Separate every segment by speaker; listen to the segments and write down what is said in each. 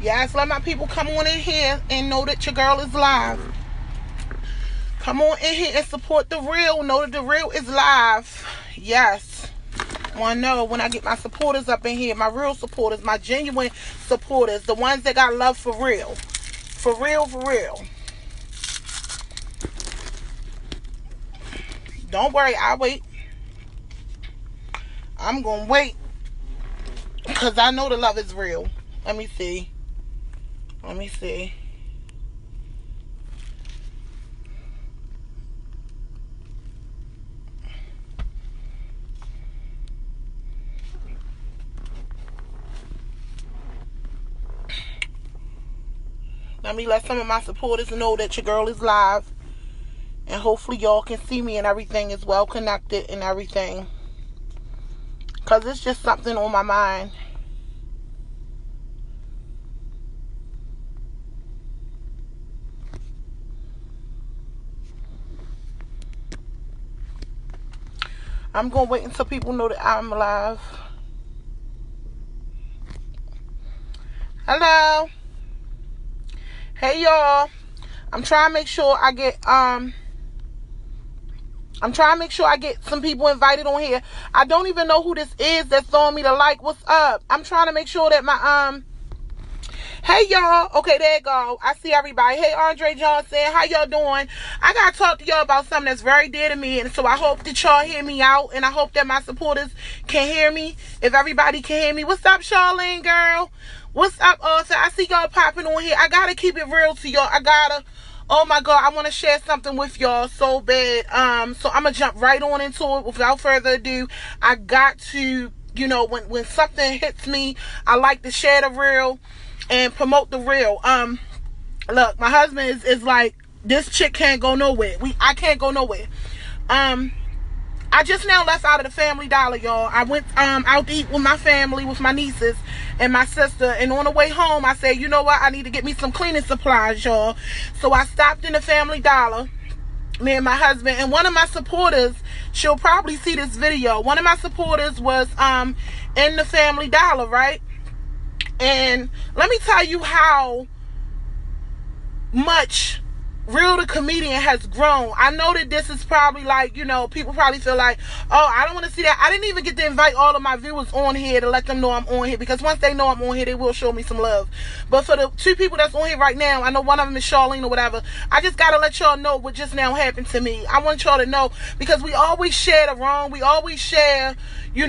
Speaker 1: Yes, let my people come on in here and know that your girl is live. Come on in here and support the real. Know that the real is live. Yes. Want to know when I get my supporters up in here, my real supporters, my genuine supporters, the ones that got love for real. For real, for real. Don't worry, I'll wait. I'm going to wait. Because I know the love is real. Let me see. Let me see. Let me let some of my supporters know that your girl is live. And hopefully y'all can see me and everything is well connected and everything. Because it's just something on my mind. I'm going to wait until people know that I'm alive. Hello. Hey, y'all. I'm trying to make sure I get, some people invited on here. I don't even know who this is that's throwing me the like. What's up? I'm trying to make sure that my, hey, y'all. Okay, there you go. I see everybody. Hey, Andre Johnson. How y'all doing? I got to talk to y'all about something that's very dear to me. And so I hope that y'all hear me out. And I hope that my supporters can hear me. If everybody can hear me. What's up, Charlene, girl? What's up, Arthur? I see y'all popping on here. I got to keep it real to y'all. Oh my God, I want to share something with y'all so bad. So I'm going to jump right on into it without further ado. I got to, when something hits me, I like to share the real and promote the real. Look, my husband is like, this chick can't go nowhere. I can't go nowhere. I just now left out of the Family Dollar, y'all. I went out to eat with my family, with my nieces and my sister. And on the way home, I said, you know what? I need to get me some cleaning supplies, y'all. So I stopped in the Family Dollar, me and my husband. And one of my supporters, she'll probably see this video. One of my supporters was in the Family Dollar, right? And let me tell you how much Realthecomedian has grown. I know that this is probably like, people probably feel like, oh, I don't want to see that. I didn't even get to invite all of my viewers on here to let them know I'm on here, because once they know I'm on here, they will show me some love. But for the two people that's on here right now, I know one of them is Charlene or whatever. I just got to let y'all know what just now happened to me. I want y'all to know, because we always share the wrong. We always share, the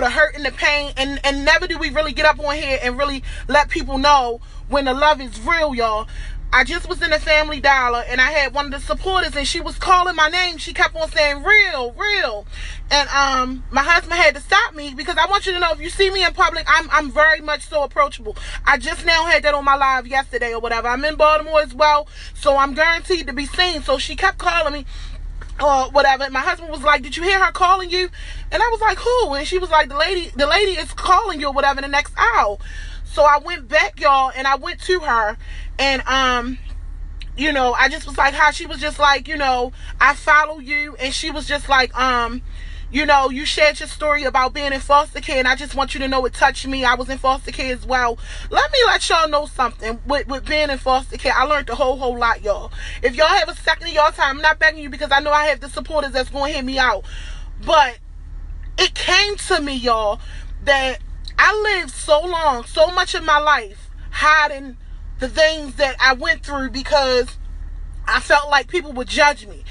Speaker 1: hurt and the pain, and never do we really get up on here and really let people know when the love is real, y'all. I just was in the Family Dollar, and I had one of the supporters, and she was calling my name. She kept on saying, real, real. And my husband had to stop me, because I want you to know, if you see me in public, I'm very much so approachable. I just now had that on my live yesterday or whatever. I'm in Baltimore as well, so I'm guaranteed to be seen. So she kept calling me or whatever. And my husband was like, did you hear her calling you? And I was like, who? And she was like, the lady is calling you or whatever in the next hour. So I went back, y'all, and I went to her, and I just was like, how she was just like, I follow you, and she was just like, you shared your story about being in foster care, and I just want you to know it touched me. I was in foster care as well. Let me let y'all know something. With being in foster care, I learned a whole lot, y'all. If y'all have a second of y'all time, I'm not begging you, because I know I have the supporters that's going to hear me out. But it came to me, y'all, that I lived so long, so much of my life, hiding the things that I went through, because I felt like people would judge me.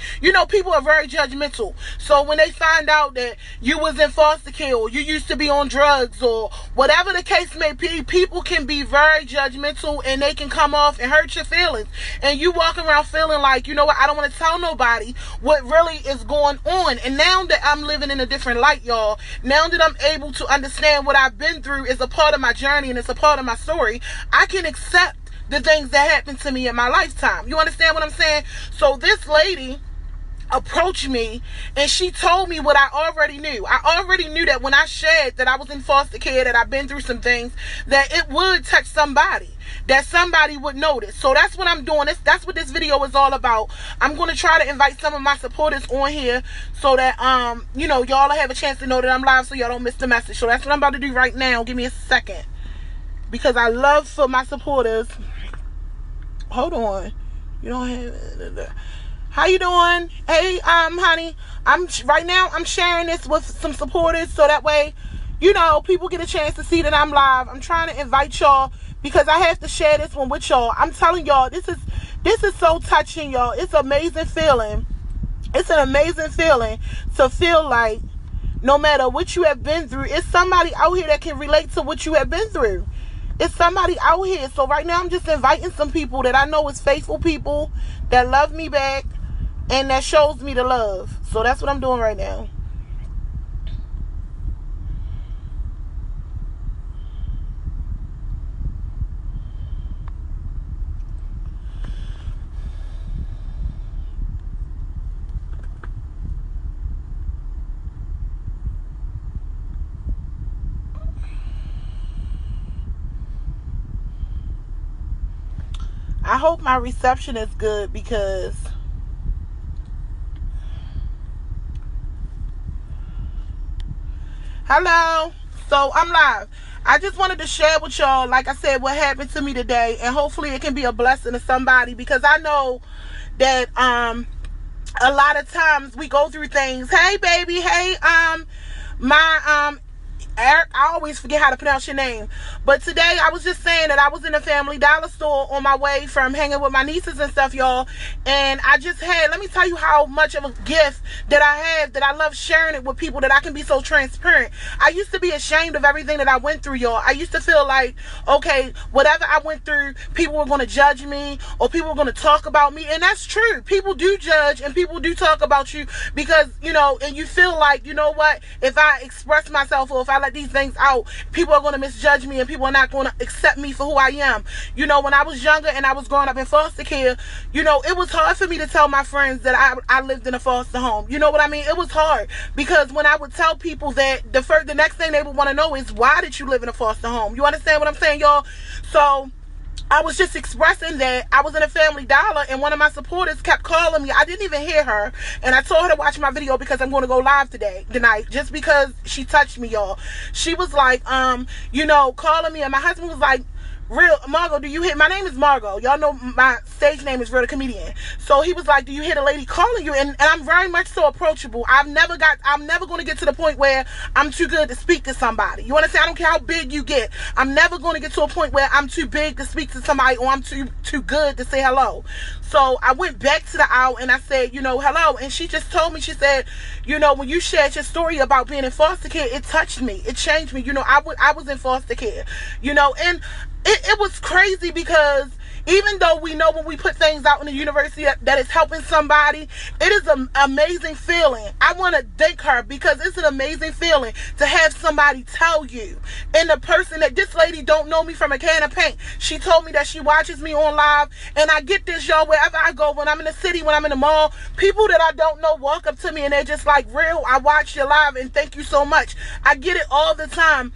Speaker 1: People are very judgmental. So when they find out that you was in foster care, or you used to be on drugs, or whatever the case may be, people can be very judgmental, and they can come off and hurt your feelings. And you walk around feeling like, I don't want to tell nobody what really is going on. And now that I'm living in a different light, y'all, now that I'm able to understand what I've been through is a part of my journey and it's a part of my story, I can accept the things that happened to me in my lifetime. You understand what I'm saying? So this lady approached me, and she told me what I already knew. I already knew that when I shared that I was in foster care, that I've been through some things, that it would touch somebody, that somebody would notice. So that's what I'm doing. That's what this video is all about. I'm going to try to invite some of my supporters on here so that, y'all will have a chance to know that I'm live, so y'all don't miss the message. So that's what I'm about to do right now. Give me a second. because I love for my supporters. Hold on. You don't have... How you doing? Hey, honey. Right now I'm sharing this with some supporters so that way, you know, people get a chance to see that I'm live. I'm trying to invite y'all because I have to share this one with y'all. I'm telling y'all, this is so touching, y'all. It's an amazing feeling. It's an amazing feeling to feel like no matter what you have been through, it's somebody out here that can relate to what you have been through. It's somebody out here. So right now I'm just inviting some people that I know is faithful people that love me back and that shows me the love. So that's what I'm doing right now. I hope my reception is good because hello. So I'm live. I just wanted to share with y'all, like I said, what happened to me today, and hopefully it can be a blessing to somebody, because I know that a lot of times we go through things. Hey baby, hey my Eric, I always forget how to pronounce your name. But today I was just saying that I was in a Family Dollar store on my way from hanging with my nieces and stuff, y'all. And I just had, let me tell you how much of a gift that I have, that I love sharing it with people, that I can be so transparent. I used to be ashamed of everything that I went through, y'all. I used to feel like, okay, whatever I went through, people were going to judge me or people were going to talk about me. And that's true. People do judge and people do talk about you because, you know, and you feel like, you know what, if I express myself or if I let these things out, people are going to misjudge me and people are not going to accept me for who I am. You know, when I was younger and I was growing up in foster care, you know, it was hard for me to tell my friends that I lived in a foster home. You know what I mean? It was hard because when I would tell people that, the next thing they would want to know is, why did you live in a foster home? You understand what I'm saying, y'all? So I was just expressing that I was in a Family Dollar and one of my supporters kept calling me. I didn't even hear her. And I told her to watch my video because I'm going to go live tonight, just because she touched me, y'all. She was like, you know, calling me, and my husband was like, Margot, do you hear? My name is Margot. Y'all know my stage name is Realthecomedian. So he was like, do you hear the lady calling you? And I'm very much so approachable. I'm never going to get to the point where I'm too good to speak to somebody. You understand? I don't care how big you get. I'm never going to get to a point where I'm too big to speak to somebody or I'm too good to say hello. So I went back to the aisle and I said, you know, hello. And she just told me, she said, you know, when you shared your story about being in foster care, it touched me. It changed me. You know, I was in foster care, you know, and it was crazy because even though we know when we put things out in the university that it's helping somebody, it is an amazing feeling. I want to thank her because it's an amazing feeling to have somebody tell you. And the person that, this lady don't know me from a can of paint. She told me that she watches me on live, and I get this, y'all, wherever I go, when I'm in the city, when I'm in the mall, people that I don't know walk up to me and they're just like, Real, I watched your live and thank you so much. I get it all the time.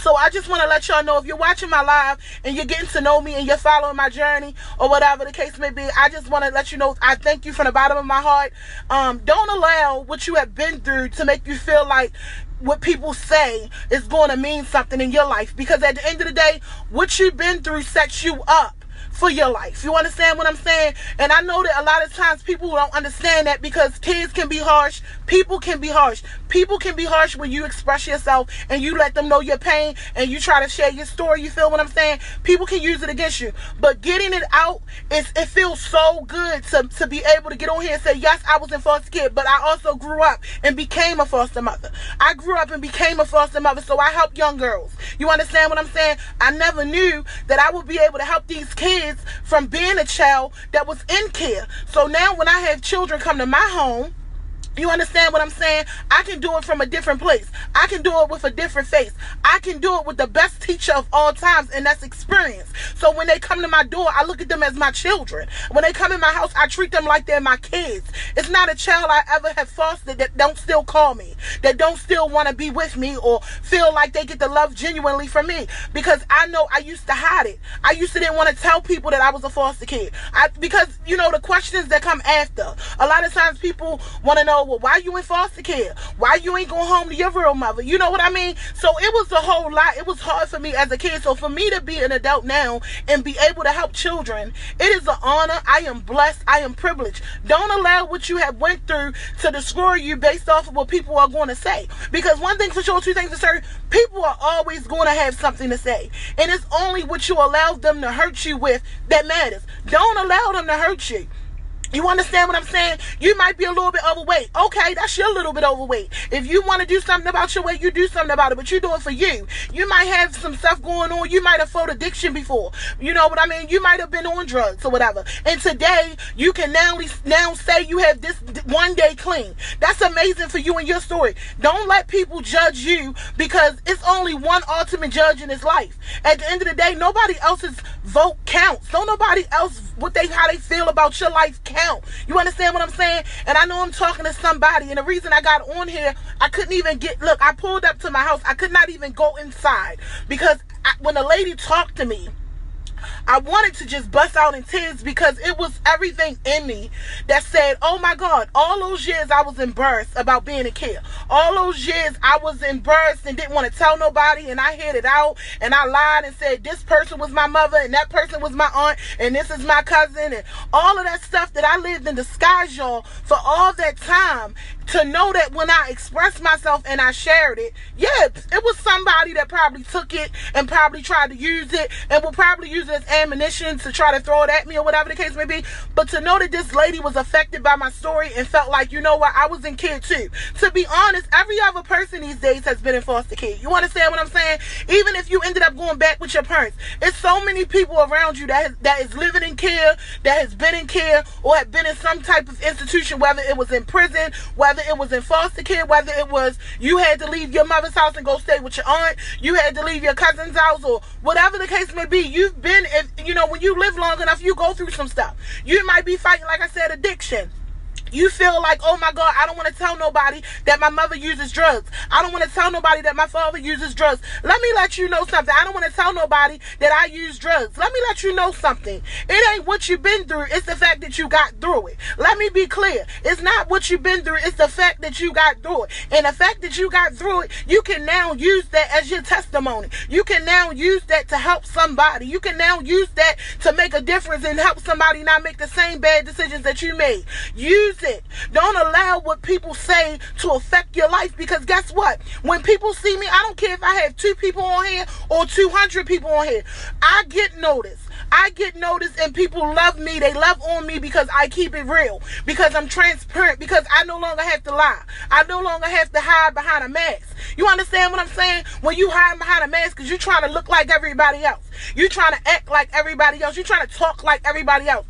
Speaker 1: So I just want to let y'all know, if you're watching my live and you're getting to know me and you're following my journey or whatever the case may be, I just want to let you know I thank you from the bottom of my heart. Don't allow what you have been through to make you feel like what people say is going to mean something in your life, because at the end of the day, what you've been through sets you up for your life. You understand what I'm saying? And I know that a lot of times people don't understand that, because kids can be harsh, people can be harsh. People can be harsh when you express yourself and you let them know your pain and you try to share your story. You feel what I'm saying? People can use it against you, but getting it out, it feels so good to be able to get on here and say, yes, I was in foster care, but I also grew up and became a foster mother. I grew up and became a foster mother, so I help young girls. You understand what I'm saying? I never knew that I would be able to help these kids from being a child that was in care. So now when I have children come to my home, you understand what I'm saying? I can do it from a different place. I can do it with a different face. I can do it with the best teacher of all times, and that's experience. So when they come to my door, I look at them as my children. When they come in my house, I treat them like they're my kids. It's not a child I ever have fostered that don't still call me, that don't still want to be with me or feel like they get the love genuinely from me, because I know I used to hide it. I used to didn't want to tell people that I was a foster kid. Because, you know, the questions that come after, a lot of times people want to know, well, why you in foster care? Why you ain't going home to your real mother? You know what I mean? So it was a whole lot. It was hard for me as a kid. So for me to be an adult now and be able to help children, it is an honor. I am blessed. I am privileged. Don't allow what you have went through to destroy you based off of what people are going to say. Because one thing for sure, two things for certain, people are always going to have something to say. And it's only what you allow them to hurt you with that matters. Don't allow them to hurt you. You understand what I'm saying? You might be a little bit overweight. Okay, that's your little bit overweight. If you want to do something about your weight, you do something about it, but you do it for you. You might have some stuff going on. You might have fought addiction before. You know what I mean? You might have been on drugs or whatever. And today, you can now say you have this one day clean. That's amazing for you and your story. Don't let people judge you, because it's only one ultimate judge in this life. At the end of the day, nobody else's vote counts. Don't nobody else how they feel about your life count. You understand what I'm saying? And I know I'm talking to somebody, and the reason I got on here, I couldn't even I pulled up to my house. I could not even go inside because when a lady talked to me, I wanted to just bust out in tears, because it was everything in me that said, oh my God, all those years I was embarrassed about being a kid. All those years I was embarrassed and didn't want to tell nobody, and I hid it out, and I lied and said this person was my mother and that person was my aunt and this is my cousin, and all of that stuff that I lived in disguise, y'all, for all that time. To know that when I expressed myself and I shared it, yeah, it was somebody that probably took it and probably tried to use it and will probably use it as ammunition to try to throw it at me or whatever the case may be. But to know that this lady was affected by my story and felt like, you know what, I was in kid too. To be honest, every other person these days has been in foster care. You understand what I'm saying? Even if you ended up going back with your parents, it's so many people around you that is living in care, that has been in care, or have been in some type of institution, whether it was in prison, whether it was in foster care, whether it was you had to leave your mother's house and go stay with your aunt, you had to leave your cousin's house, or whatever the case may be. You've been, when you live long enough, you go through some stuff. You might be fighting, like I said, addiction. You feel like, oh my God, I don't want to tell nobody that my mother uses drugs. I don't want to tell nobody that my father uses drugs. Let me let you know something. I don't want to tell nobody that I use drugs. Let me let you know something. It ain't what you've been through. It's the fact that you got through it. Let me be clear. It's not what you've been through. It's the fact that you got through it. And the fact that you got through it, you can now use that as your testimony. You can now use that to help somebody. You can now use that to make a difference and help somebody not make the same bad decisions that you made. Use it. Don't allow what people say to affect your life, because guess what? When people see me, I don't care if I have 2 people on here or 200 people on here. I get noticed. And people love me. They love on me because I keep it real, because I'm transparent, because I no longer have to lie. I no longer have to hide behind a mask. You understand what I'm saying? When you hide behind a mask because you're trying to look like everybody else. You're trying to act like everybody else. You're trying to talk like everybody else.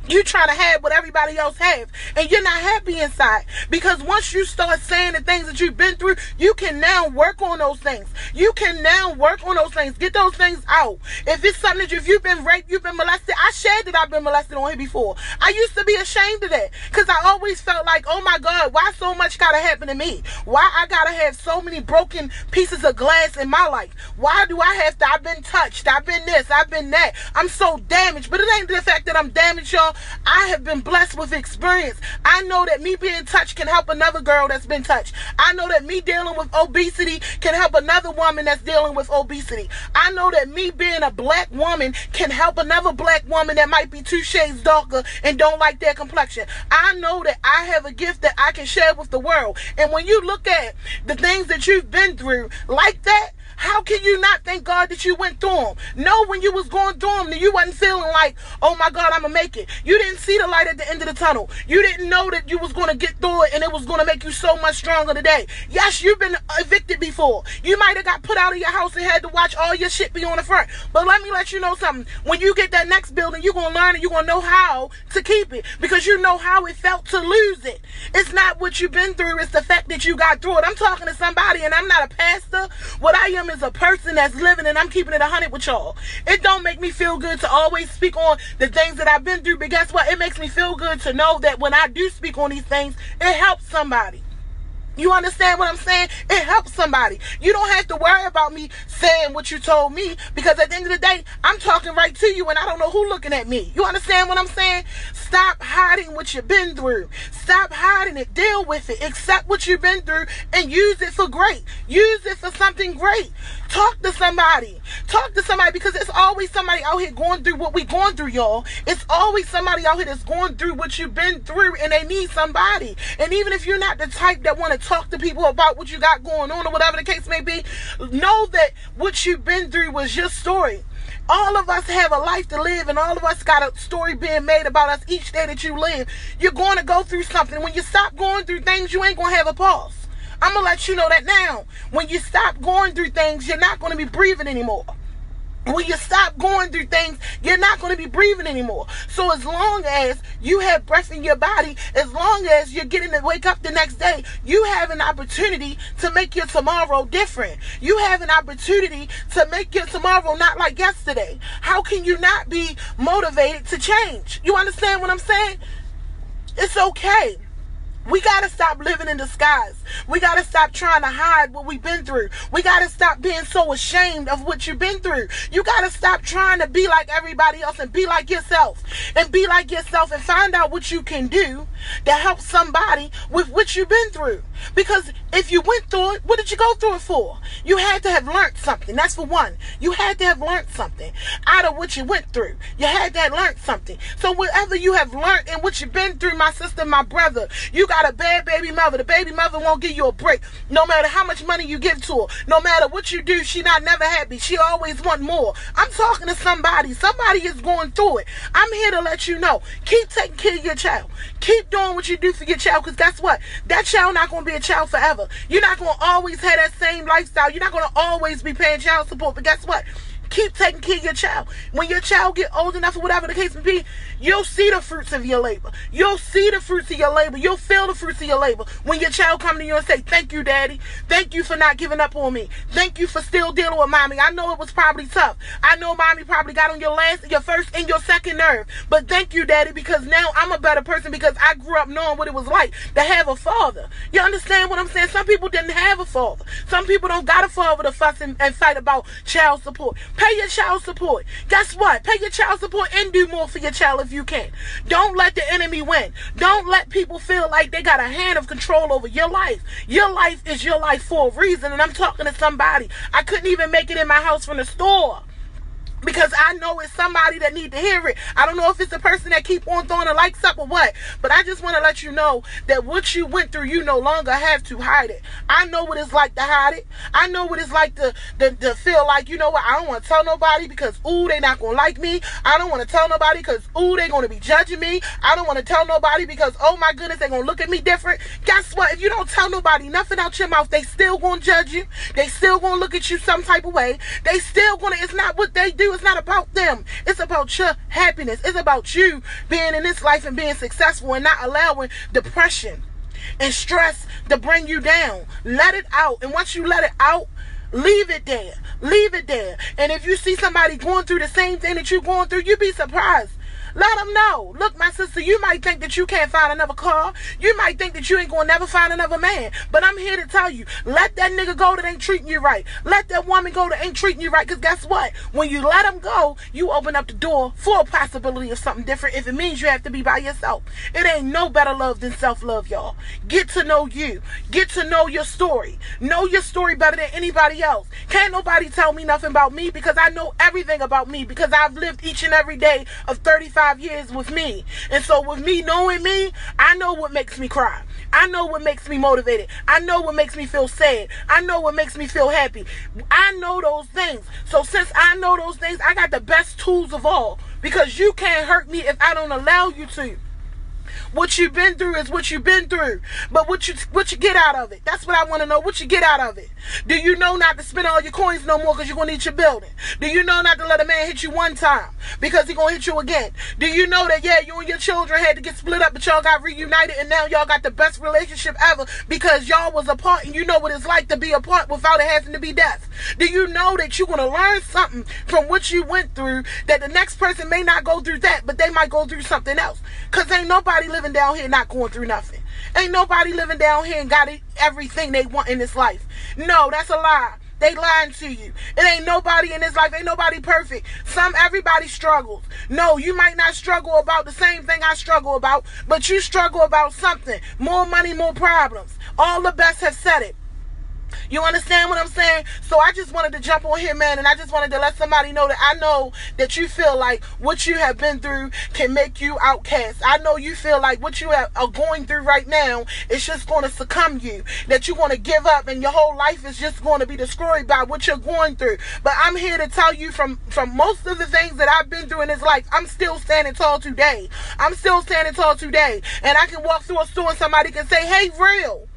Speaker 1: You trying to have what everybody else has, and you're not happy inside. Because once you start saying the things that you've been through, you can now work on those things. You can now work on those things. Get those things out. If it's something that if you've been raped, you've been molested. I shared that I've been molested on here before. I used to be ashamed of that, because I always felt like, oh my God, why so much gotta happen to me? Why I gotta have so many broken pieces of glass in my life? Why do I have to? I've been touched. I've been this. I've been that. I'm so damaged. But it ain't the fact that I'm damaged, y'all. I have been blessed with experience. I know that me being touched can help another girl that's been touched. I know that me dealing with obesity can help another woman that's dealing with obesity. I know that me being a black woman can help another black woman that might be 2 shades darker and don't like their complexion. I know that I have a gift that I can share with the world. And when you look at the things that you've been through like that, how can you not thank God that you went through them? No, when you was going through them, you wasn't feeling like, oh my God, I'm going to make it. You didn't see the light at the end of the tunnel. You didn't know that you was going to get through it and it was going to make you so much stronger today. Yes, you've been evicted before. You might have got put out of your house and had to watch all your shit be on the front. But let me let you know something. When you get that next building, you're going to learn and you're going to know how to keep it, because you know how it felt to lose it. It's not what you've been through. It's the fact that you got through it. I'm talking to somebody, and I'm not a pastor. What I am is a person that's living, and I'm keeping it 100 with y'all. It don't make me feel good to always speak on the things that I've been through, but guess what? It makes me feel good to know that when I do speak on these things, it helps somebody. You understand what I'm saying? It helps somebody. You don't have to worry about me saying what you told me, because at the end of the day, I'm talking right to you and I don't know who looking at me. You understand what I'm saying? Stop hiding what you've been through. Stop hiding it. Deal with it. Accept what you've been through and use it for great. Use it for something great. Talk to somebody. Talk to somebody, because there's always somebody out here going through what we're going through, y'all. It's always somebody out here that's going through what you've been through, and they need somebody. And even if you're not the type that want to talk to people about what you got going on or whatever the case may be, know that what you've been through was your story. All of us have a life to live, and all of us got a story being made about us each day that you live. You're going to go through something. When you stop going through things, you ain't going to have a pulse. I'm going to let you know that now. When you stop going through things, you're not going to be breathing anymore. When you stop going through things, you're not going to be breathing anymore. So as long as you have breath in your body, as long as you're getting to wake up the next day, you have an opportunity to make your tomorrow different. You have an opportunity to make your tomorrow not like yesterday. How can you not be motivated to change? You understand what I'm saying? It's okay. We got to stop living in disguise. We got to stop trying to hide what we've been through. We got to stop being so ashamed of what you've been through. You got to stop trying to be like everybody else and be like yourself. And be like yourself and find out what you can do to help somebody with what you've been through. Because if you went through it, what did you go through it for? You had to have learned something. That's for one. You had to have learned something out of what you went through. You had to have learned something. So whatever you have learned and what you've been through, my sister, my brother, you got a bad baby mother. The baby mother won't give you a break. No matter how much money you give to her, no matter what you do, she not never happy. She always want more. I'm talking to somebody. Somebody is going through it. I'm here to let you know. Keep taking care of your child. Keep doing what you do for your child, because guess what? That child not going to be a child forever. You're not going to always have that same lifestyle. You're not going to always be paying child support, but guess what? Keep taking care of your child. When your child get old enough or whatever the case may be, you'll see the fruits of your labor. You'll see the fruits of your labor. You'll feel the fruits of your labor when your child come to you and say, thank you, daddy. Thank you for not giving up on me. Thank you for still dealing with mommy. I know it was probably tough. I know mommy probably got on your first and your second nerve. But thank you, daddy, because now I'm a better person because I grew up knowing what it was like to have a father. You understand what I'm saying? Some people didn't have a father. Some people don't got a father to fuss and fight about child support. Pay your child support. Guess what? Pay your child support and do more for your child if you can. Don't let the enemy win. Don't let people feel like they got a hand of control over your life. Your life is your life for a reason, and I'm talking to somebody. I couldn't even make it in my house from the store, because I know it's somebody that need to hear it. I don't know if it's the person that keep on throwing the likes up or what, but I just want to let you know that what you went through, you no longer have to hide it. I know what it's like to hide it. I know what it's like to feel like, you know what, I don't want to tell nobody because, ooh, they not going to like me. I don't want to tell nobody because, ooh, they going to be judging me. I don't want to tell nobody because, oh my goodness, they going to look at me different. Guess what? If you don't tell nobody nothing out your mouth, they still going to judge you. They still going to look at you some type of way. They still going to, it's not what they do. It's not about them. It's about your happiness. It's about you being in this life and being successful and not allowing depression and stress to bring you down. Let it out. And once you let it out, leave it there. Leave it there. And if you see somebody going through the same thing that you're going through, you'd be surprised. Let them know. Look, my sister, you might think that you can't find another car. You might think that you ain't going to never find another man. But I'm here to tell you, let that nigga go that ain't treating you right. Let that woman go that ain't treating you right. Because guess what? When you let them go, you open up the door for a possibility of something different if it means you have to be by yourself. It ain't no better love than self-love, y'all. Get to know you. Get to know your story. Know your story better than anybody else. Can't nobody tell me nothing about me because I know everything about me because I've lived each and every day of 35 years with me. And so with me knowing me, I know what makes me cry. I know what makes me motivated. I know what makes me feel sad. I know what makes me feel happy. I know those things. So since I know those things, I got the best tools of all, because you can't hurt me if I don't allow you to. What you've been through is what you've been through. But what you get out of it? That's what I want to know. What you get out of it? Do you know not to spend all your coins no more because you're going to need your building? Do you know not to let a man hit you one time because he's going to hit you again? Do you know that, yeah, you and your children had to get split up, but y'all got reunited, and now y'all got the best relationship ever because y'all was apart, and you know what it's like to be apart without it having to be death? Do you know that you're going to learn something from what you went through, that the next person may not go through that, but they might go through something else? Because ain't nobody living down here not going through nothing. Ain't nobody living down here and got everything they want in this life. No, that's a lie. They lying to you. It ain't nobody in this life. Ain't nobody perfect. Everybody struggles. No, you might not struggle about the same thing I struggle about, but you struggle about something. More money, more problems. All the best have said it. You understand what I'm saying? So I just wanted to jump on here, man, and I just wanted to let somebody know that I know that you feel like what you have been through can make you outcast. I know you feel like what you are going through right now is just going to succumb you, that you're going to give up and your whole life is just going to be destroyed by what you're going through. But I'm here to tell you from most of the things that I've been through in this life, I'm still standing tall today. I'm still standing tall today. And I can walk through a store and somebody can say, hey, real.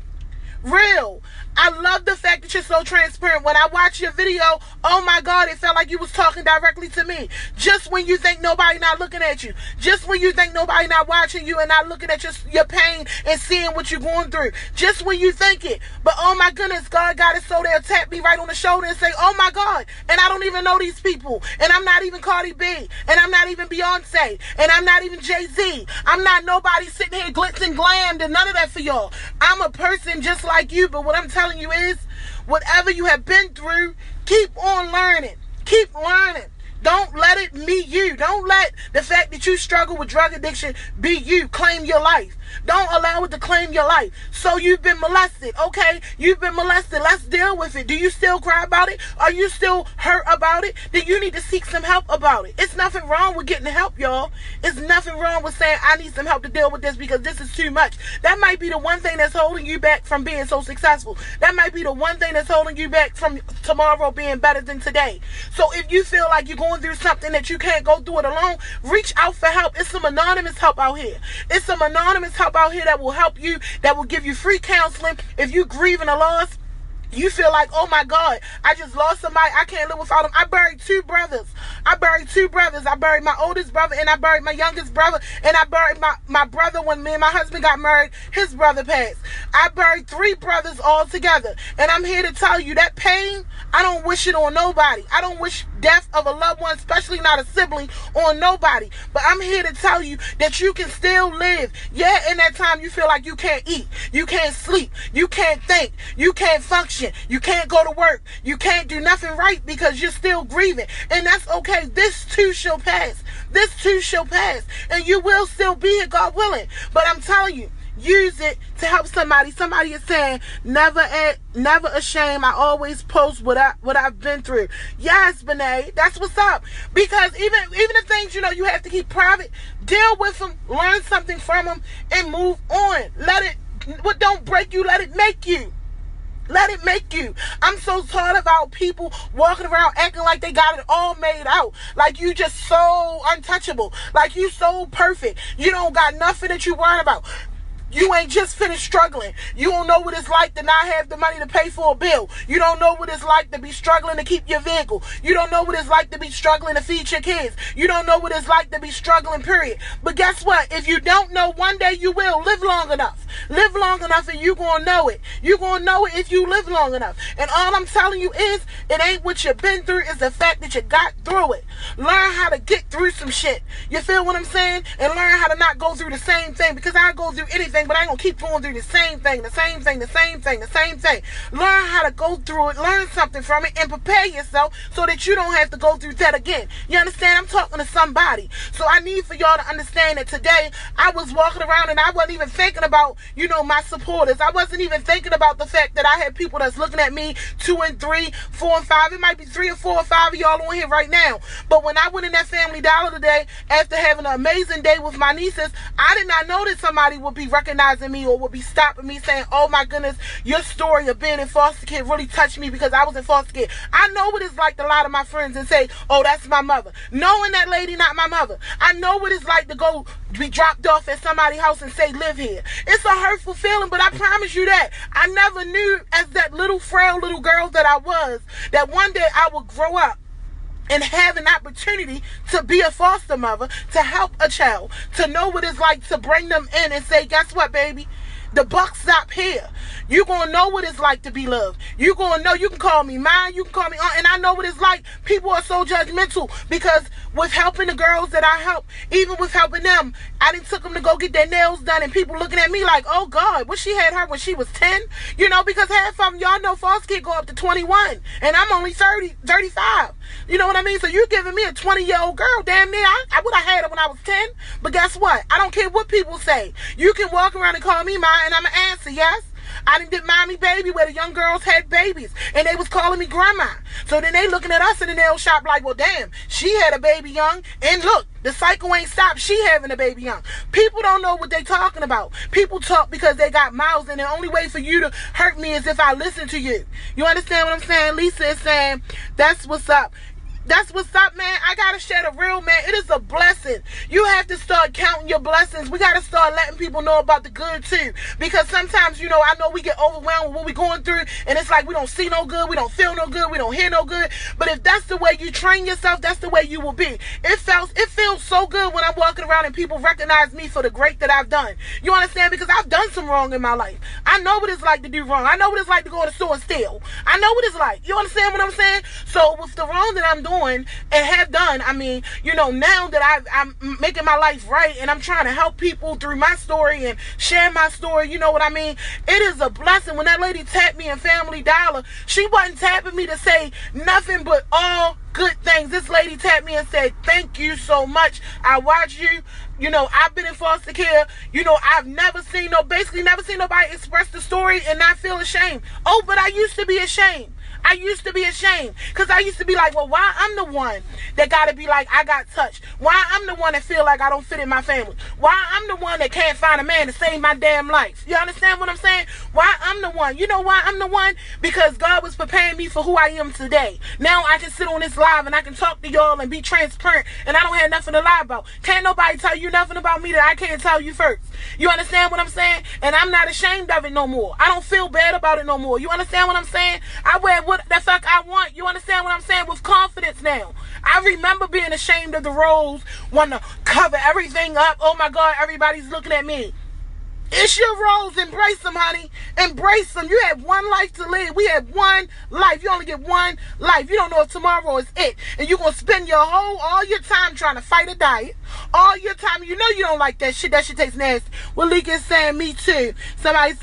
Speaker 1: I love the fact that you're so transparent. When I watch your video, oh my God, it felt like you was talking directly to me. Just when you think nobody not looking at you. Just when you think nobody not watching you and not looking at your pain and seeing what you're going through. Just when you think it. But oh my goodness, God got it so they'll tap me right on the shoulder and say, oh my God. And I don't even know these people. And I'm not even Cardi B. And I'm not even Beyonce. And I'm not even Jay-Z. I'm not nobody sitting here glitz and glammed and none of that for y'all. I'm a person just like you, but what I'm telling you is, whatever you have been through, keep on learning. Keep learning. Don't let it be you. Don't let the fact that you struggle with drug addiction be you. Claim your life. Don't allow it to claim your life. So you've been molested. Okay, you've been molested. Let's deal with it. Do you still cry about it? Are you still hurt about it? Then you need to seek some help about it. It's nothing wrong with getting help, y'all. It's nothing wrong with saying, I need some help to deal with this because this is too much. That might be the one thing that's holding you back from being so successful. That might be the one thing that's holding you back from tomorrow being better than today. So if you feel like you're going through something that you can't go through it alone, reach out for help. It's some anonymous help out here. It's some anonymous help out here that will help you, that will give you free counseling. If you grieving a loss, you feel like, oh my God, I just lost somebody, I can't live without them. I buried two brothers. I buried my oldest brother and I buried my youngest brother, and I buried my brother when me and my husband got married. His brother passed. I buried 3 brothers all together. And I'm here to tell you that pain, I don't wish it on nobody. I don't wish death of a loved one, especially not a sibling, on nobody. But I'm here to tell you that you can still live. Yeah, in that time you feel like you can't eat, you can't sleep, you can't think, you can't function, you can't go to work, you can't do nothing right because you're still grieving. And that's okay. This too shall pass. This too shall pass. And you will still be here, God willing. But I'm telling you, use it to help somebody. Somebody is saying, never ashamed. I always post what I've been through. Yes, Benet, that's what's up. Because even the things you have to keep private, deal with them, learn something from them, and move on. What don't break you, let it make you. Let it make you. I'm so tired about people walking around acting like they got it all made out. Like you just so untouchable. Like you so perfect. You don't got nothing that you worrying about. You ain't just finished struggling. You don't know what it's like to not have the money to pay for a bill. You don't know what it's like to be struggling to keep your vehicle. You don't know what it's like to be struggling to feed your kids. You don't know what it's like to be struggling, period. But guess what? If you don't know, one day you will. Live long enough. Live long enough and you're going to know it. You're going to know it if you live long enough. And all I'm telling you is, it ain't what you've been through. It's the fact that you got through it. Learn how to get through some shit. You feel what I'm saying? And learn how to not go through the same thing. Because I go through anything, but I ain't gonna keep going through the same thing. Learn how to go through it, learn something from it, and prepare yourself so that you don't have to go through that again. You understand? I'm talking to somebody. So I need for y'all to understand that today I was walking around and I wasn't even thinking about, my supporters. I wasn't even thinking about the fact that I had people that's looking at me 2 and 3, 4 and 5. It might be 3 or 4 or 5 of y'all on here right now. But when I went in that Family Dollar today, after having an amazing day with my nieces, I did not know that somebody would be recognizing me or would be stopping me saying, oh my goodness, your story of being in foster care really touched me because I was in foster care. I know what it's like to lie to my friends and say, oh, that's my mother. Knowing that lady not my mother. I know what it's like to go be dropped off at somebody's house and say, live here. It's a hurtful feeling, but I promise you that I never knew, as that little frail little girl that I was, that one day I would grow up and have an opportunity to be a foster mother, to help a child, to know what it's like to bring them in and say, guess what, baby? The buck stop here. You gonna know what it's like to be loved. You gonna know. You can call me mine. You can call me aunt, and I know what it's like. People are so judgmental because with helping the girls that I help, even with helping them, I didn't took them to go get their nails done, and people looking at me like, oh God, what she had her when she was 10? You know, because half of them, y'all know, foster kids go up to 21, and I'm only 30, 35. You know what I mean? So you're giving me a 20-year-old girl. Damn near, I would have had her when I was 10. But guess what? I don't care what people say. You can walk around and call me mine, and I'm going to answer yes. I done did mommy baby where the young girls had babies and they was calling me grandma. So then they looking at us in the nail shop like, well, damn, she had a baby young, and look, the cycle ain't stopped. She having a baby young. People don't know what they talking about. People talk because they got mouths, and the only way for you to hurt me is if I listen to you. You understand what I'm saying? Lisa is saying, that's what's up. That's what's up, man. I gotta share the real, man. It is a blessing. You have to start counting your blessings. We gotta start letting people know about the good too. Because sometimes, you know, I know we get overwhelmed with what we're going through, and it's like we don't see no good, we don't feel no good, we don't hear no good. But if that's the way you train yourself, that's the way you will be. It feels so good when I'm walking around and people recognize me for the great that I've done. You understand? Because I've done some wrong in my life. I know what it's like to do wrong. I know what it's like to go to the store and steal. I know what it's like. You understand what I'm saying? So with the wrong that I'm doing and have done, I mean, you know, now that I'm making my life right and I'm trying to help people through my story and share my story, you know what I mean? It is a blessing. When that lady tapped me in Family Dollar, she wasn't tapping me to say nothing but all good things. This lady tapped me and said, thank you so much. I watch you. You know, I've been in foster care. You know, I've basically never seen nobody express the story and not feel ashamed. Oh, but I used to be ashamed. I used to be ashamed because I used to be like, well, why I'm the one that got to be like, I got touched? Why I'm the one that feel like I don't fit in my family? Why I'm the one that can't find a man to save my damn life? You understand what I'm saying? Why I'm the one? You know why I'm the one? Because God was preparing me for who I am today. Now I can sit on this live and I can talk to y'all and be transparent, and I don't have nothing to lie about. Can't nobody tell you nothing about me that I can't tell you first. You understand what I'm saying? And I'm not ashamed of it no more. I don't feel bad about it no more. You understand what I'm saying? I wear what the fuck I want. You understand what I'm saying? With confidence now. I remember being ashamed of the roles, wanting to cover everything up. Oh my God, everybody's looking at me. It's your roles. Embrace them, honey. Embrace them. You have one life to live. We have one life. You only get one life. You don't know if tomorrow is it. And you're going to spend all your time trying to fight a diet. All your time. You know you don't like that shit. That shit tastes nasty. Well, Lika is saying, me too. Somebody's,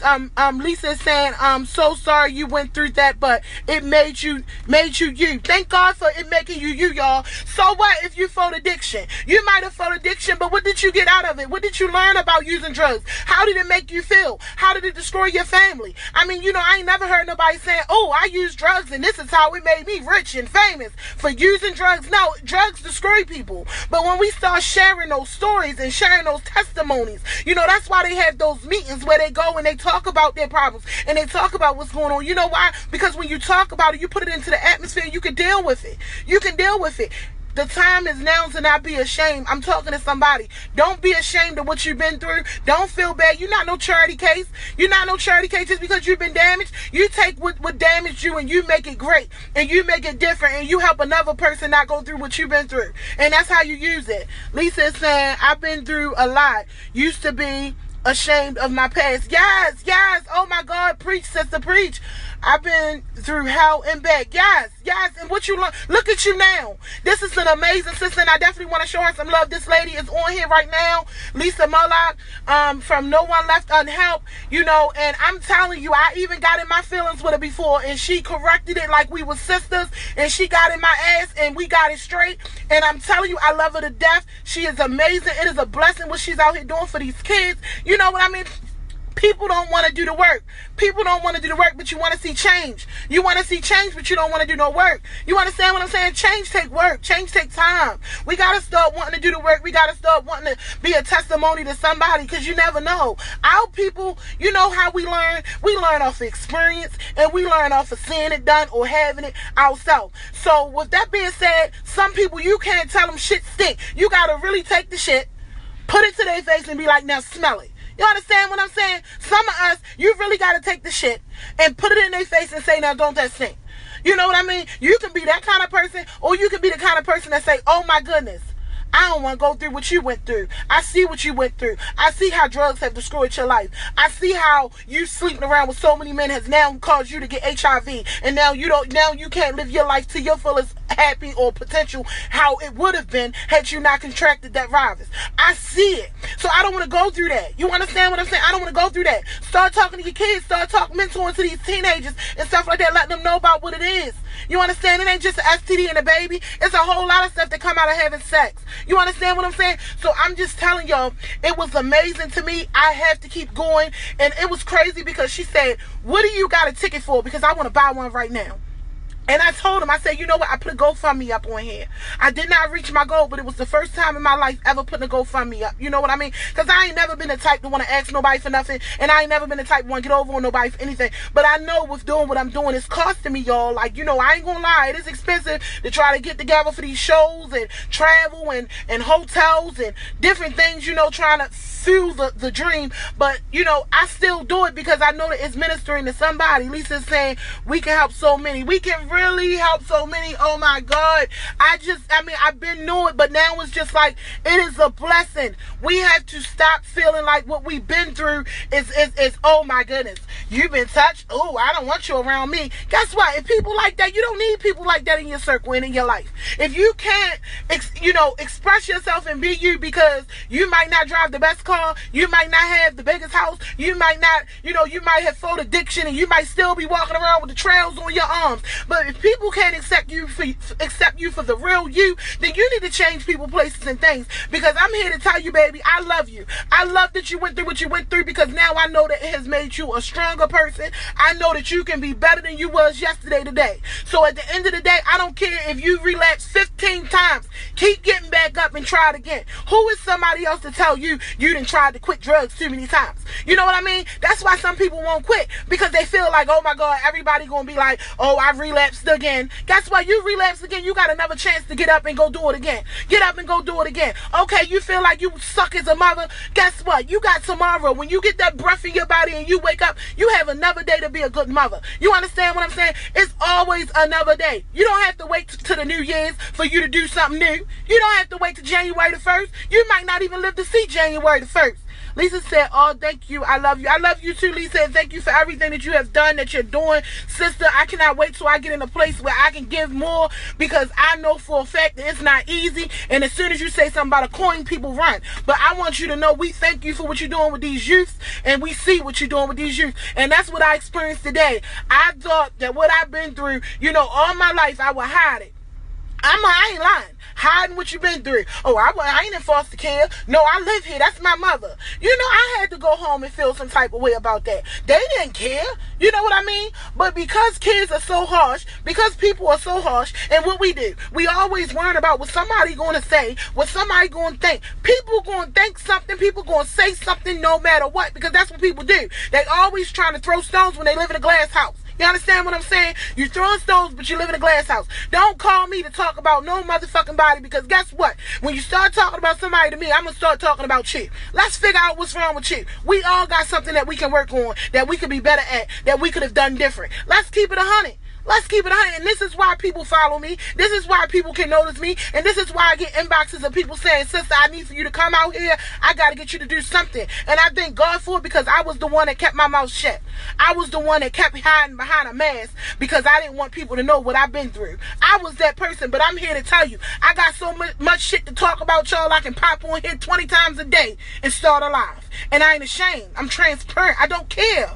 Speaker 1: Lisa is saying, I'm so sorry you went through that, but it made you you. Thank God for it making you, y'all. So what if you fought addiction? You might have fought addiction, but what did you get out of it? What did you learn about using drugs? How did it make you feel? How did it destroy your family? I mean, you know, I ain't never heard nobody saying, oh, I use drugs and this is how it made me rich and famous for using drugs. No, drugs destroy people. But when we start sharing those stories and sharing those testimonies, you know, that's why they have those meetings where they go and they talk about their problems and they talk about what's going on. You know why? Because when you talk about it, you put it into the atmosphere, you can deal with it. You can deal with it. The time is now to not be ashamed. I'm talking to somebody. Don't be ashamed of what you've been through. Don't feel bad. You're not no charity case. You're not no charity case just because you've been damaged. You take what damaged you and you make it great. And you make it different. And you help another person not go through what you've been through. And that's how you use it. Lisa is saying, I've been through a lot. Used to be ashamed of my past. Yes, yes. Oh my God. Preach, sister, preach. I've been through hell and back. Yes, yes. And what you learn, look at you now. This is an amazing sister, and I definitely want to show her some love. This lady is on here right now, Lisa Moloch, from No One Left Unhelped, you know, and I'm telling you, I even got in my feelings with her before, and she corrected it like we were sisters, and she got in my ass, and we got it straight, and I'm telling you, I love her to death. She is amazing. It is a blessing what she's out here doing for these kids. You know what I mean? People don't want to do the work. People don't want to do the work, but you want to see change. You want to see change, but you don't want to do no work. You understand what I'm saying? Change take work. Change take time. We got to start wanting to do the work. We got to start wanting to be a testimony to somebody, because you never know. Our people, you know how we learn? We learn off of experience, and we learn off of seeing it done or having it ourselves. So with that being said, some people, you can't tell them shit stink. You got to really take the shit, put it to their face, and be like, now smell it. You understand what I'm saying? Some of us, you really got to take the shit and put it in their face and say, now don't that stink. You know what I mean? You can be that kind of person, or you can be the kind of person that say, oh my goodness, I don't want to go through what you went through. I see what you went through. I see how drugs have destroyed your life. I see how you sleeping around with so many men has now caused you to get HIV, and now you can't live your life to your fullest happy or potential how it would have been had you not contracted that virus. I see it. So I don't want to go through that. You understand what I'm saying? I don't want to go through that. Start talking to your kids. Start talking, mentoring to these teenagers and stuff like that. Letting them know about what it is. You understand? It ain't just an STD and a baby. It's a whole lot of stuff that come out of having sex. You understand what I'm saying? So I'm just telling y'all, it was amazing to me. I have to keep going. And it was crazy because she said, what do you got a ticket for? Because I want to buy one right now. And I told him, I said, you know what? I put a GoFundMe up on here. I did not reach my goal, but it was the first time in my life ever putting a GoFundMe up. You know what I mean? Because I ain't never been the type to want to ask nobody for nothing. And I ain't never been the type to want to get over on nobody for anything. But I know with doing what I'm doing, it's costing me, y'all. Like, you know, I ain't going to lie. It is expensive to try to get together for these shows and travel and hotels and different things, you know, trying to fuel the dream. But, you know, I still do it because I know that it's ministering to somebody. Lisa's saying we can help so many. We can really help so many. Oh my God. I've been doing it, but now it's just like, it is a blessing. We have to stop feeling like what we've been through is oh my goodness, you've been touched. Oh, I don't want you around me. Guess what? If people like that, you don't need people like that in your circle and in your life. If you can't, express yourself and be you, because you might not drive the best car, you might not have the biggest house, you might not, you might have full addiction, and you might still be walking around with the trails on your arms. But if people can't accept you for the real you, then you need to change people, places, and things. Because I'm here to tell you, baby, I love you. I love that you went through what you went through, because now I know that it has made you a stronger person. I know that you can be better than you was yesterday today. So at the end of the day, I don't care if you relapse 15 times. Keep getting back up and try it again. Who is somebody else to tell you didn't try to quit drugs too many times? You know what I mean? That's why some people won't quit, because they feel like, oh my God, everybody gonna be like, oh, I relapsed again. Guess what? You relapsed again, you got another chance to get up and go do it again. Get up and go do it again. Okay, you feel like you suck as a mother. Guess what? You got tomorrow. When you get that breath in your body and you wake up, you have another day to be a good mother. You understand what I'm saying? It's always another day. You don't have to wait to the New Year's for you to do something new. You don't have to wait to January the 1st. You might not even live to see January the 1st. Lisa said, oh, thank you. I love you. I love you too, Lisa. And thank you for everything that you have done, that you're doing. Sister, I cannot wait till I get in a place where I can give more, because I know for a fact that it's not easy. And as soon as you say something about a coin, people run. But I want you to know, we thank you for what you're doing with these youths, and we see what you're doing with these youths. And that's what I experienced today. I thought that what I've been through, all my life, I would hide it. I ain't lying. Hiding what you been through. Oh, I ain't in foster care. No, I live here. That's my mother. I had to go home and feel some type of way about that. They didn't care. You know what I mean? But because kids are so harsh, because people are so harsh, and what we do, we always worry about what somebody going to say, what somebody going to think. People going to think something. People going to say something no matter what, because that's what people do. They always trying to throw stones when they live in a glass house. You understand what I'm saying? You throwing stones, but you live in a glass house. Don't call me to talk about no motherfucking body, because guess what? When you start talking about somebody to me, I'm going to start talking about you. Let's figure out what's wrong with you. We all got something that we can work on, that we could be better at, that we could have done different. Let's keep it 100. Let's keep it 100. And this is why people follow me. This is why people can notice me. And this is why I get inboxes of people saying, sister, I need for you to come out here. I got to get you to do something. And I thank God for it, because I was the one that kept my mouth shut. I was the one that kept hiding behind a mask, because I didn't want people to know what I've been through. I was that person, but I'm here to tell you, I got so much shit to talk about, y'all. I can pop on here 20 times a day and start a live. And I ain't ashamed. I'm transparent. I don't care.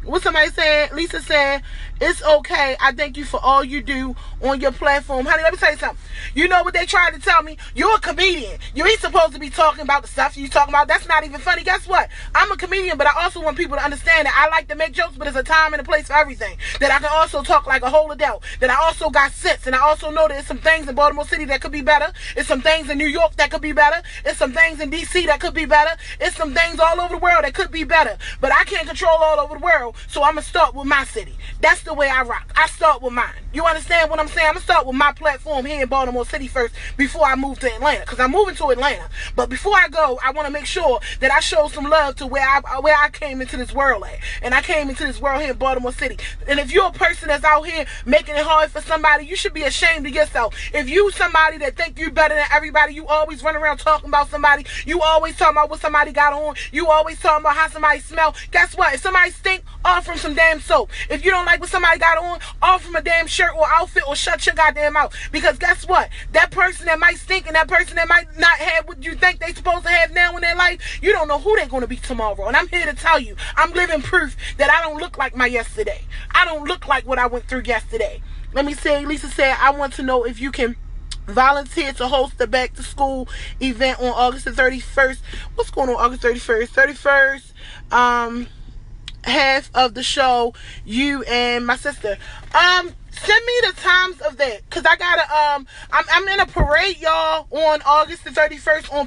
Speaker 1: What somebody said, Lisa said, it's okay. I thank you for all you do on your platform. Honey, let me tell you something. You know what they tried to tell me? You're a comedian. You ain't supposed to be talking about the stuff you talking about. That's not even funny. Guess what? I'm a comedian, but I also want people to understand that I like to make jokes, but there's a time and a place for everything. That I can also talk like a whole adult. That I also got sense. And I also know that there's some things in Baltimore City that could be better. It's some things in New York that could be better. It's some things in D.C. that could be better. It's some things all over the world that could be better. But I can't control all over the world, so I'm going to start with my city. That's the way I rock. I start with mine. You understand what I'm saying? I'm going to start with my platform here in Baltimore City first before I move to Atlanta, because I'm moving to Atlanta. But before I go, I want to make sure that I show some love to where I came into this world at. And I came into this world here in Baltimore City. And if you're a person that's out here making it hard for somebody, you should be ashamed of yourself. If you somebody that think you better than everybody, you always run around talking about somebody, you always talking about what somebody got on, you always talking about how somebody smell. Guess what? If somebody stink, offer them some damn soap. If you don't like what somebody got on, offer them a damn shirt or outfit, or shut your goddamn mouth. Because guess what? That person that might stink and that person that might not have what you think they supposed to have now in their life, you don't know who they're going to be tomorrow. And I'm here to tell you, I'm living proof that I don't look like my yesterday. I don't look like what I went through yesterday. Let me say, Lisa said, I want to know if you can volunteer to host the back to school event on August the 31st. What's going on August 31st? 31st, half of the show, you and my sister. Send me the times of that, because I gotta, I'm in a parade, y'all, on August the 31st on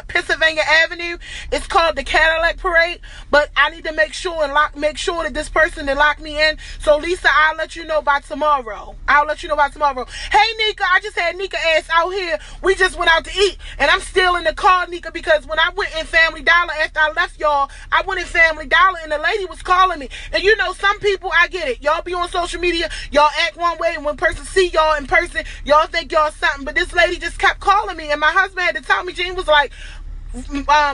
Speaker 1: Pennsylvania Avenue. It's called the Cadillac Parade, but I need to make sure that this person that locked me in. So, Lisa, I'll let you know by tomorrow. Hey, Nika, I just had Nika ass out here. We just went out to eat, and I'm still in the car, Nika, because when I went in Family Dollar after I left y'all, I went in Family Dollar, and the lady was calling me. And you know, some people, I get it. Y'all be on social media, y'all act one way, and when person see y'all in person, y'all think y'all something. But this lady just kept calling me, and my husband had to tell me. Jean was like,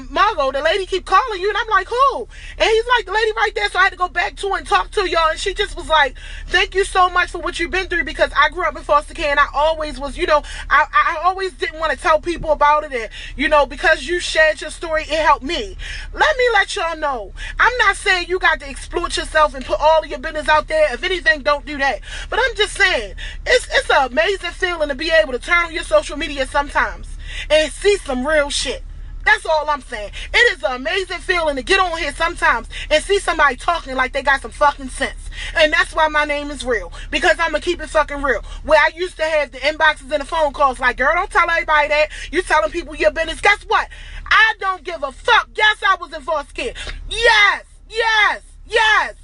Speaker 1: Margot, the lady keep calling you. And I'm like, who? And he's like, the lady right there. So I had to go back to her and talk to y'all, and she just was like, thank you so much for what you've been through, because I grew up in foster care, and I always was, you know, I always didn't want to tell people about it, and you know, because you shared your story, it helped me. Let me let y'all know, I'm not saying you got to exploit yourself and put all of your business out there. If anything, don't do that. But I'm just saying, it's an amazing feeling to be able to turn on your social media sometimes and see some real shit. That's all I'm saying. It is an amazing feeling to get on here sometimes and see somebody talking like they got some fucking sense. And that's why my name is Real. Because I'm going to keep it fucking real. Where I used to have the inboxes and the phone calls like, girl, don't tell everybody that. You telling people your business. Guess what? I don't give a fuck. Yes, I was in foster care. Yes. I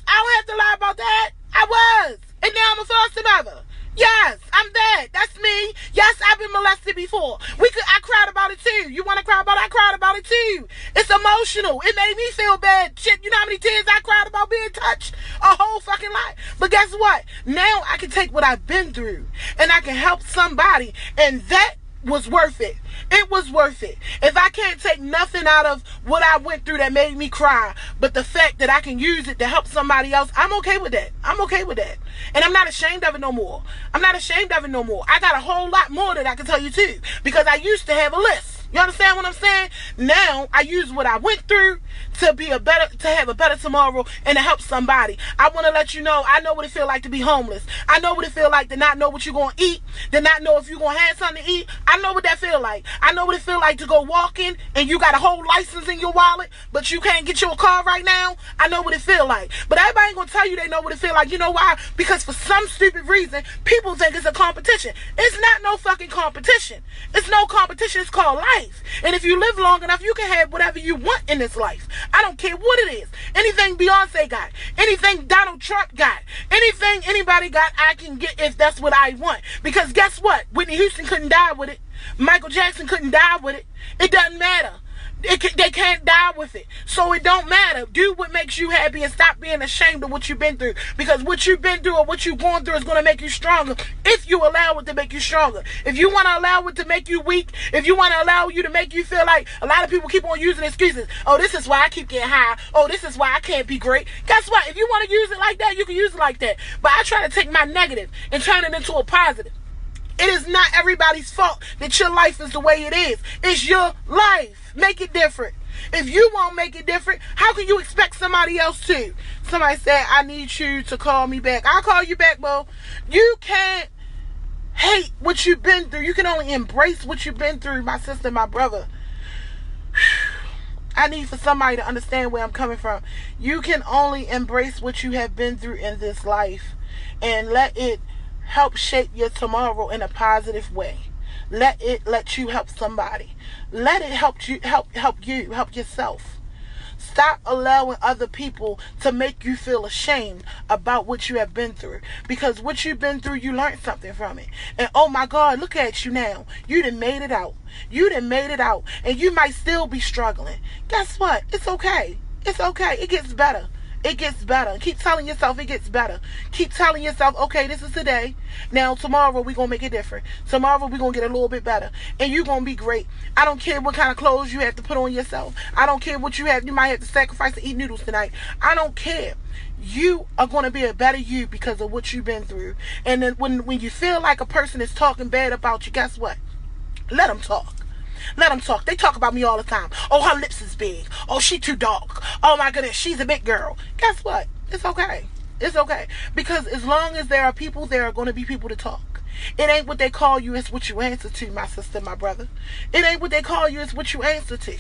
Speaker 1: don't have to lie about that. I was. And now I'm a foster mother. Yes, I'm that. That's me. Yes, I've been molested before. I cried about it too. You want to cry about it? I cried about it too. It's emotional. It made me feel bad. Shit, you know how many tears I cried about being touched? A whole fucking lot. But guess what? Now I can take what I've been through and I can help somebody, and that was worth it. It was worth it. If I can't take nothing out of what I went through that made me cry, but the fact that I can use it to help somebody else, I'm okay with that. And I'm not ashamed of it no more. I got a whole lot more that I can tell you too, because I used to have a list. You understand what I'm saying? Now I use what I went through to have a better tomorrow and to help somebody. I want to let you know, I know what it feel like to be homeless. I know what it feel like to not know what you're going to eat, to not know if you're going to have something to eat. I know what that feel like. I know what it feel like to go walking and you got a whole license in your wallet, but you can't get your car right now. I know what it feel like. But everybody ain't going to tell you they know what it feel like. You know why? Because for some stupid reason, people think it's a competition. It's not no fucking competition. It's no competition. It's called life. And if you live long enough, you can have whatever you want in this life. I don't care what it is. Anything Beyonce got, anything Donald Trump got, anything anybody got, I can get if that's what I want. Because guess what? Whitney Houston couldn't die with it. Michael Jackson couldn't die with it. It doesn't matter. They can't die with it. So it don't matter. Do what makes you happy and stop being ashamed of what you've been through. Because what you've been through or what you're going through is going to make you stronger if you allow it to make you stronger. If you want to allow it to make you weak, if you want to allow you to make you feel like, a lot of people keep on using excuses. Oh, this is why I keep getting high. Oh, this is why I can't be great. Guess what? If you want to use it like that, you can use it like that. But I try to take my negative and turn it into a positive. It is not everybody's fault that your life is the way it is. It's your life. Make it different. If you won't make it different, how can you expect somebody else to? Somebody said, I need you to call me back. I'll call you back, Bo. You can't hate what you've been through. You can only embrace what you've been through, my sister, my brother. I need for somebody to understand where I'm coming from. You can only embrace what you have been through in this life and let it help shape your tomorrow in a positive way. Let it let you help somebody. Let it help you help yourself. Stop allowing other people to make you feel ashamed about what you have been through. Because what you've been through, you learned something from it. And oh my God, look at you now. You done made it out. You done made it out. And you might still be struggling. Guess what? It's okay. It's okay. It gets better. It gets better. Keep telling yourself it gets better. Keep telling yourself, okay, this is today. Now, tomorrow, we're going to make it different. Tomorrow, we're going to get a little bit better. And you're going to be great. I don't care what kind of clothes you have to put on yourself. I don't care what you have. You might have to sacrifice to eat noodles tonight. I don't care. You are going to be a better you because of what you've been through. And then when you feel like a person is talking bad about you, guess what? Let them talk. Let them talk. They talk about me all the time. Oh, her lips is big. Oh, she too dark. Oh my goodness, she's a big girl. Guess what? It's okay. It's okay. Because as long as there are people, there are going to be people to talk. It ain't what they call you, it's what you answer to, my sister, my brother. It ain't what they call you, it's what you answer to.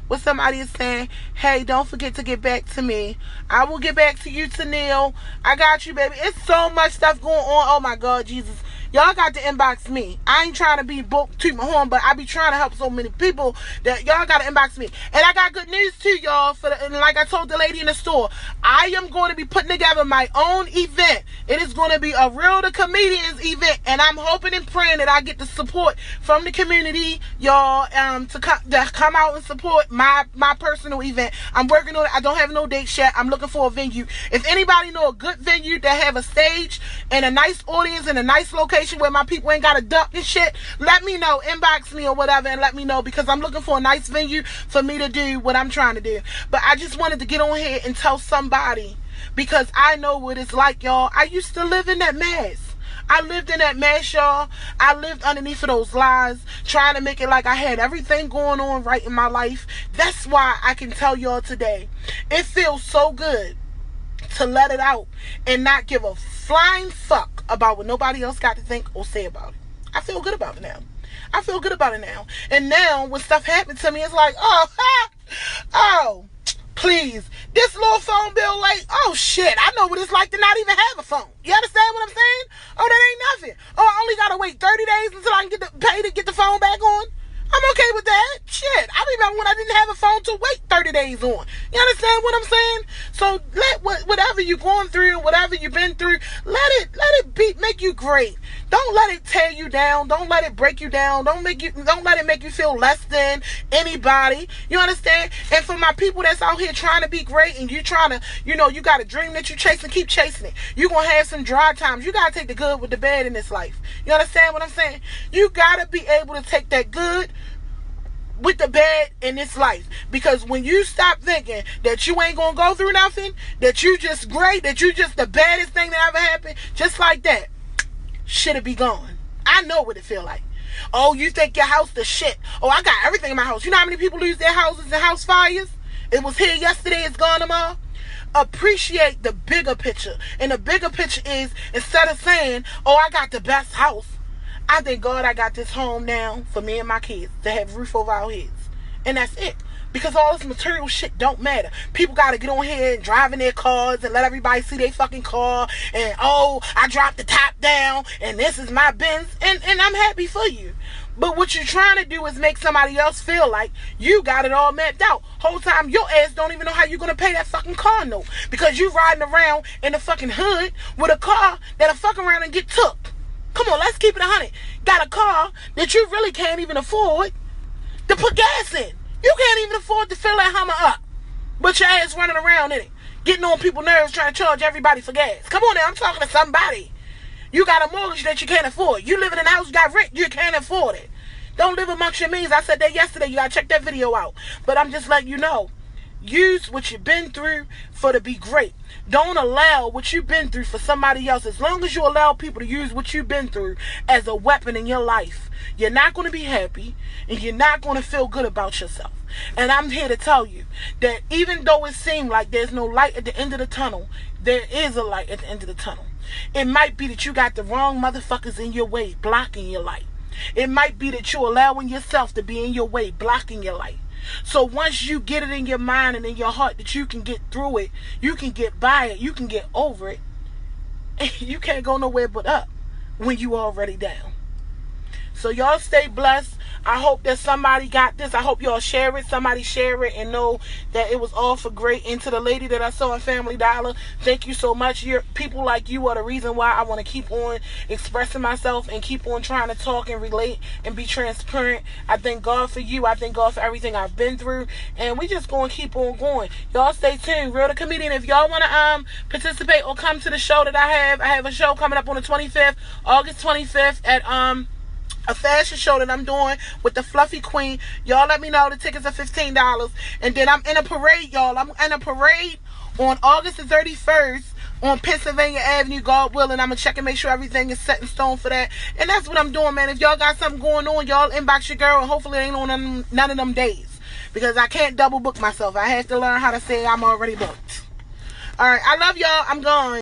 Speaker 1: When somebody is saying, hey, don't forget to get back to me. I will get back to you, Tanil. I got you, baby. It's so much stuff going on. Oh my God, Jesus. Y'all got to inbox me. I ain't trying to be booked to my horn, but I be trying to help so many people that y'all got to inbox me. And I got good news too, y'all. And like I told the lady in the store, I am going to be putting together my own event. It is going to be a Realthecomedians event, and I'm hoping and praying that I get the support from the community, y'all, to come out and support my personal event. I'm working on it. I don't have no dates yet. I'm looking for a venue. If anybody know a good venue that have a stage and a nice audience and a nice location where my people ain't got to duck and shit, let me know. Inbox me or whatever and let me know, because I'm looking for a nice venue for me to do what I'm trying to do. But I just wanted to get on here and tell somebody, because I know what it's like, y'all. I used to live in that mess. I lived in that mess, y'all. I lived underneath of those lies, trying to make it like I had everything going on right in my life. That's why I can tell y'all today, it feels so good to let it out and not give a flying fuck about what nobody else got to think or say about it. I feel good about it now. I feel good about it now. And now when stuff happens to me, it's like, oh, please, this little phone bill late. Oh shit, I know what it's like to not even have a phone. You understand what I'm saying? Oh, that ain't nothing. Oh, I only gotta wait 30 days until I can pay to get the phone back on. I'm okay with that. Shit, I remember when I didn't have a phone to wait 30 days on. You understand what I'm saying? So let whatever you're going through, whatever you've been through, let it make you great. Don't let it tear you down. Don't let it break you down. Don't let it make you feel less than anybody. You understand? And for my people that's out here trying to be great, and you trying to, you got a dream that you chasing, keep chasing it. You're going to have some dry times. You got to take the good with the bad in this life. You understand what I'm saying? You got to be able to take that good with the bad in this life. Because when you stop thinking that you ain't gonna go through nothing, that you just great, that you just the baddest thing that ever happened, just like that, shit'll be gone. I know what it feel like. Oh, you think your house the shit. Oh, I got everything in my house. You know how many people lose their houses in house fires? It was here yesterday, it's gone tomorrow. Appreciate the bigger picture. And the bigger picture is, instead of saying, oh, I got the best house, I thank God I got this home now for me and my kids to have a roof over our heads. And that's it. Because all this material shit don't matter. People got to get on here and drive in their cars and let everybody see their fucking car. And, oh, I dropped the top down and this is my Benz. And I'm happy for you. But what you're trying to do is make somebody else feel like you got it all mapped out. Whole time your ass don't even know how you're going to pay that fucking car note. Because you riding around in the fucking hood with a car that'll fuck around and get took. Come on, let's keep it 100. Got a car that you really can't even afford to put gas in. You can't even afford to fill that Hummer up. But your ass running around in it, getting on people's nerves, trying to charge everybody for gas. Come on now, I'm talking to somebody. You got a mortgage that you can't afford. You living in a house, you got rent, you can't afford it. Don't live amongst your means. I said that yesterday. You got to check that video out. But I'm just letting you know. Use what you've been through for to be great. Don't allow what you've been through for somebody else. As long as you allow people to use what you've been through as a weapon in your life, you're not going to be happy and you're not going to feel good about yourself. And I'm here to tell you that even though it seems like there's no light at the end of the tunnel, there is a light at the end of the tunnel. It might be that you got the wrong motherfuckers in your way, blocking your light. It might be that you're allowing yourself to be in your way, blocking your light. So once you get it in your mind and in your heart that you can get through it, you can get by it, you can get over it, and you can't go nowhere but up when you already down. So y'all stay blessed. I hope that somebody got this. I hope y'all share it. Somebody share it and know that it was all for great. And to the lady that I saw in Family Dollar, thank you so much. People like you are the reason why I want to keep on expressing myself and keep on trying to talk and relate and be transparent. I thank God for you. I thank God for everything I've been through. And we just going to keep on going. Y'all stay tuned. Real the Comedian. If y'all want to participate or come to the show that I have a show coming up on the 25th, August 25th at a fashion show that I'm doing with the Fluffy Queen. Y'all let me know. The tickets are $15. And then I'm in a parade, y'all. I'm in a parade on August the 31st on Pennsylvania Avenue, God willing. I'm going to check and make sure everything is set in stone for that. And that's what I'm doing, man. If y'all got something going on, y'all inbox your girl. And hopefully it ain't on none of them days. Because I can't double book myself. I have to learn how to say I'm already booked. Alright, I love y'all. I'm gone.